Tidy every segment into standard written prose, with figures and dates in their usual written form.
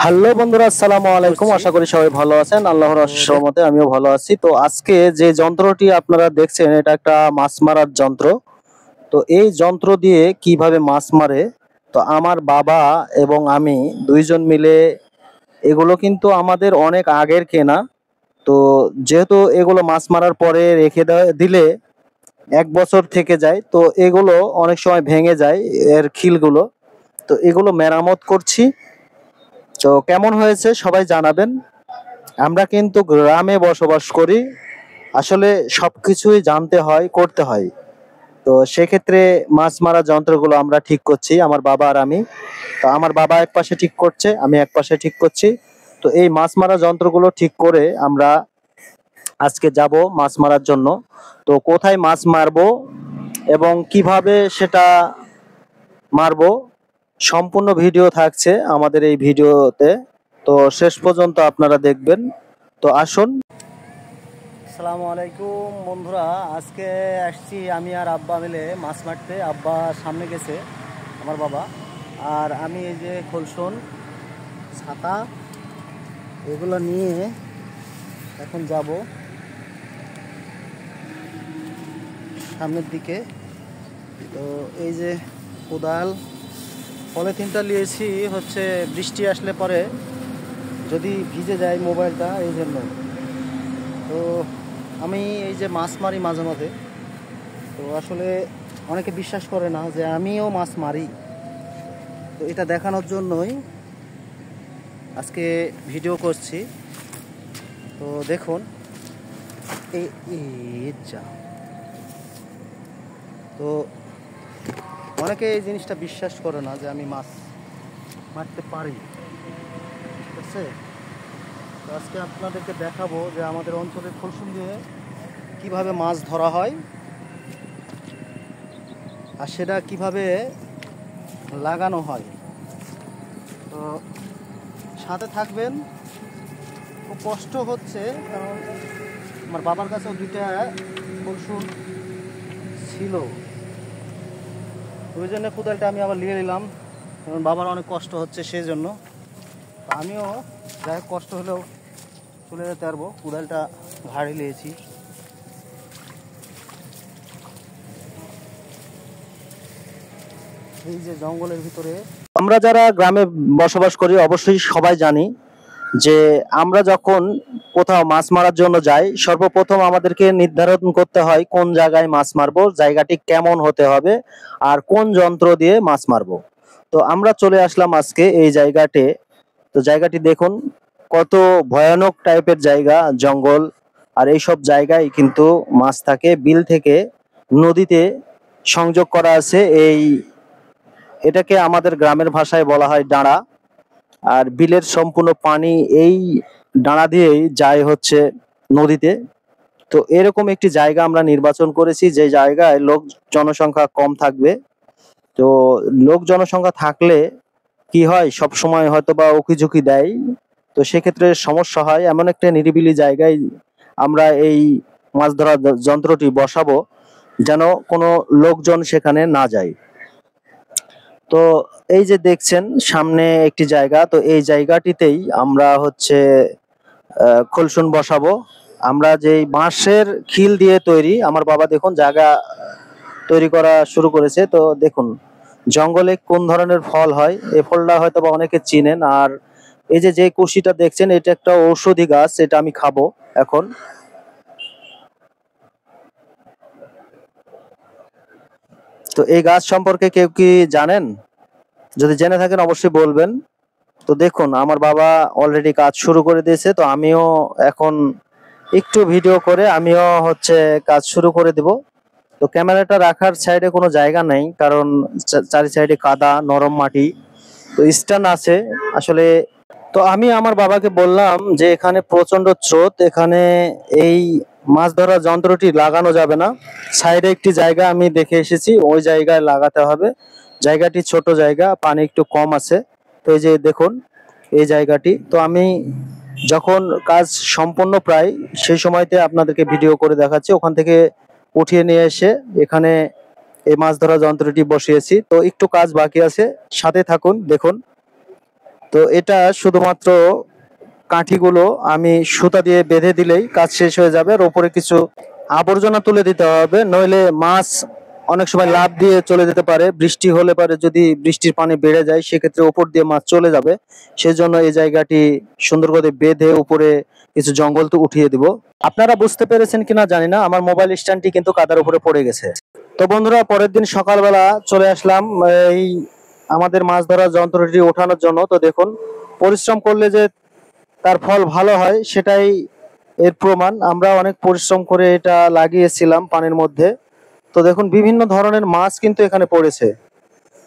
Hello বন্ধুরা, আসসালামু আলাইকুম। আশা করি সবাই ভালো আছেন। আল্লাহর রহমতে আমিও ভালো আছি। তো আজকে যে যন্ত্রটি আপনারা দেখছেন, এটা একটা মাছ মারার যন্ত্র। তো এই যন্ত্র দিয়ে কিভাবে মাছ মারে, তো আমার বাবা এবং আমি দুইজন মিলে, এগুলো কিন্তু আমাদের অনেক আগের কেনা। তো যেহেতু এগুলো মাছ মারার পরে রেখে দিলে 1 বছর থেকে যায়, তো এগুলো অনেক সময় ভেঙে যায় এর খিলগুলো। তো এগুলো মেরামত করছি। তো কেমন হয়েছে সবাই জানাবেন। আমরা কিন্তু গ্রামে বসবাস করি, আসলে সবকিছুই জানতে হয়, করতে হয়। তো সেক্ষেত্রে মাছ মারা যন্ত্রগুলো আমরা ঠিক করছি, আমার বাবা আর আমি। তো আমার বাবা এক পাশে ঠিক করছে, আমি এক পাশে ঠিক করছি। তো এই মাছ মারা যন্ত্রগুলো ঠিক করে আমরা আজকে যাব মাছ মারার জন্য। তো কোথায় মাছ মারবো এবং কিভাবে সেটা মারবো, সম্পূর্ণ ভিডিও থাকছে আমাদের এই ভিডিওতে। তো শেষ পর্যন্ত আপনারা দেখবেন। তো আসুন। আসসালামু আলাইকুম বন্ধুরা, আজকে আসছি আমি আর আব্বা মিলে মাছ মারতে। আব্বা সামনে গেছে, আমার বাবা, আর আমি এই যে খোলসন, ছাতা, এগুলো নিয়ে এখন যাব সামনের দিকে। তো এই যে কোদাল, পলিথিনটা নিয়েছি হচ্ছে বৃষ্টি আসলে পরে যদি ভিজে যায় মোবাইলটা, এই জন্য। তো আমি এই যে মাছ মারি মাঝে মাঝে, তো আসলে অনেকে বিশ্বাস করে না যে আমিও মাছ মারি। তো এটা দেখানোর জন্যই আজকে ভিডিও করছি। তো দেখুন এই যা, তো অনেকে এই জিনিসটা বিশ্বাস করে না যে আমি মাছ মারতে পারি, ঠিক আছে। তো আজকে আপনাদেরকে দেখাবো যে আমাদের অঞ্চলের খোলসুন দিয়ে কীভাবে মাছ ধরা হয় আর সেটা কিভাবে লাগানো হয়। তো সাথে থাকবেন। খুব কষ্ট হচ্ছে, কারণ আমার বাবার কাছেও 2টা খোলসুন ছিল, ওই জন্য কোদালটা আমি আবার নিয়ে নিলাম। কারণ বাবার অনেক কষ্ট হচ্ছে, সেই জন্য আমিও যাই কষ্ট হলেও চলে যেতে পারবো। কোদালটা ভারী নিয়েছি। এই যে জঙ্গলের ভিতরে, আমরা যারা গ্রামে বসবাস করি অবশ্যই সবাই জানি যে আমরা যখন কোথাও মাছ মারার জন্য যাই, সর্বপ্রথম আমাদেরকে নির্ধারণ করতে হয় কোন জায়গায় মাছ মারবো, জায়গাটি কেমন হতে হবে, আর কোন যন্ত্র দিয়ে মাছ মারবো। তো আমরা চলে আসলাম আজকে এই জায়গাতে। তো জায়গাটি দেখুন, কত ভয়ানক টাইপের জায়গা, জঙ্গল। আর এইসব জায়গায় কিন্তু মাছ থাকে। বিল থেকে নদীতে সংযোগ করা আছে। এটাকে আমাদের গ্রামের ভাষায় বলা হয় ডাঁড়া। আর বিলের সম্পূর্ণ পানি এই ডাঁড়া দিয়েই যায় হচ্ছে নদীতে। তো এরকম একটি জায়গা আমরা নির্বাচন করেছি, যে জায়গায় লোক জনসংখ্যা কম থাকবে। তো লোক জনসংখ্যা থাকলে কি হয়, সব সময় হয়তো বা উকিঝুঁকি দেয়। তো সেক্ষেত্রে সমস্যা হয়। এমন একটা নিরিবিলি জায়গায় আমরা এই মাছ ধরার যন্ত্রটি বসাবো, যেন কোনো লোকজন সেখানে না যায়। তো এই যে দেখছেন সামনে একটি জায়গা, তো এই জায়গাটিতেই আমরা হচ্ছে খোলসুন বসাবো। আমরা যেই বাঁশের খিল দিয়ে তৈরি, আমার বাবা দেখুন জায়গা তৈরি করা শুরু করেছে। তো দেখুন জঙ্গলে কোন ধরনের ফল হয়, এই ফলটা হয়তো বা অনেকে চিনেন। আর এই যে কুশিটা দেখছেন, এটা একটা ঔষধি গাছ, এটা আমি খাবো এখন। তো এই গাছ সম্পর্কে কেউ কি জানেন? যদি জেনে থাকেন অবশ্যই বলবেন। তো দেখুন আমার বাবা অলরেডি কাজ শুরু করে দিয়েছে। তো আমিও এখন একটু ভিডিও করে আমিও হচ্ছে কাজ শুরু করে দেব। তো ক্যামেরাটা রাখার সাইডে কোনো জায়গা নেই, কারণ চারি সাইডে কাদা, নরম মাটি। তো স্ট্যান্ড আছে আসলে। তো আমি আমার বাবাকে বললাম যে এখানে প্রচন্ড স্রোত, এখানে এই মাছ ধরার যন্ত্রটি লাগানো যাবে না। সাইডে একটি জায়গা আমি দেখে এসেছি, ওই জায়গায় লাগাতে হবে। জায়গাটি ছোট জায়গা, পানি একটু কম আছে। তো এই যে দেখুন এই জায়গাটি। তো আমি যখন কাজ সম্পন্ন প্রায়, সেই সময়তে আপনাদেরকে ভিডিও করে দেখাচ্ছি। ওখান থেকে উঠিয়ে নিয়ে এসে এখানে এই মাছ ধরা যন্ত্রটি বসিয়েছি। তো একটু কাজ বাকি আছে, সাথে থাকুন, দেখুন। তো এটা শুধুমাত্র কাঠিগুলো আমি সুতা দিয়ে বেঁধে দিলেই কাজ শেষ হয়ে যাবে। আর ওপরে কিছু আবর্জনা তুলে দিতে হবে, নইলে মাছ অনেক সময় লাফ দিয়ে চলে যেতে পারে। বৃষ্টি হলে পারে, যদি বৃষ্টির পানি বেড়ে যায় সেক্ষেত্রে উপর দিয়ে মাছ চলে যাবে। সেজন্য এই জায়গাটি সুন্দর করে বেঁধে উপরে কিছু জঙ্গল তো উঠিয়ে দিব। আপনারা বুঝতে পেরেছেন কিনা জানি না, আমার মোবাইল স্ট্যান্ডটি কিন্তু কাদার উপরে পড়ে গেছে। তো বন্ধুরা, পরের দিন সকালবেলা চলে আসলাম এই আমাদের মাছ ধরার যন্ত্রটি ওঠানোর জন্য। তো দেখুন, পরিশ্রম করলে যে তার ফল ভালো হয় সেটাই এর প্রমাণ। আমরা অনেক পরিশ্রম করে এটা লাগিয়েছিলাম পানির মধ্যে। তো দেখুন, বিভিন্ন ধরনের মাছ কিন্তু এখানে পড়েছে।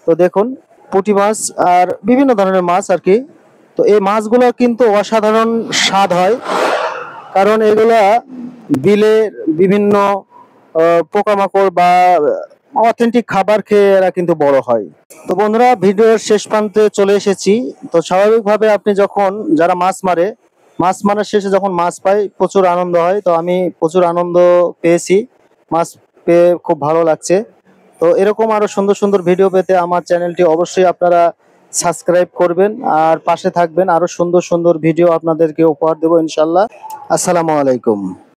তো দেখুন, পুঁটি মাছ আর বিভিন্ন ধরনের মাছ আর কি। তো এই মাছগুলো কিন্তু অসাধারণ স্বাদ হয়, কারণ এগুলা বিলের বিভিন্ন পোকামাকড় বা অথেন্টিক খাবার খেয়ে এরা কিন্তু বড় হয়। তো বন্ধুরা, ভিডিওর শেষ প্রান্তে চলে এসেছি। তো স্বাভাবিকভাবে আপনি যখন যারা মাছ মারে, মাছ মারার শেষে যখন মাছ পাই প্রচুর আনন্দ হয়। তো আমি প্রচুর আনন্দ পেয়েছি, মাছ পেয়ে খুব ভালো লাগছে। তো এরকম আরো সুন্দর সুন্দর ভিডিও পেতে আমার চ্যানেলটি অবশ্যই আপনারা সাবস্ক্রাইব করবেন আর পাশে থাকবেন। আরো সুন্দর সুন্দর ভিডিও আপনাদেরকে উপহার দেবো ইনশাল্লাহ। আসসালামু আলাইকুম।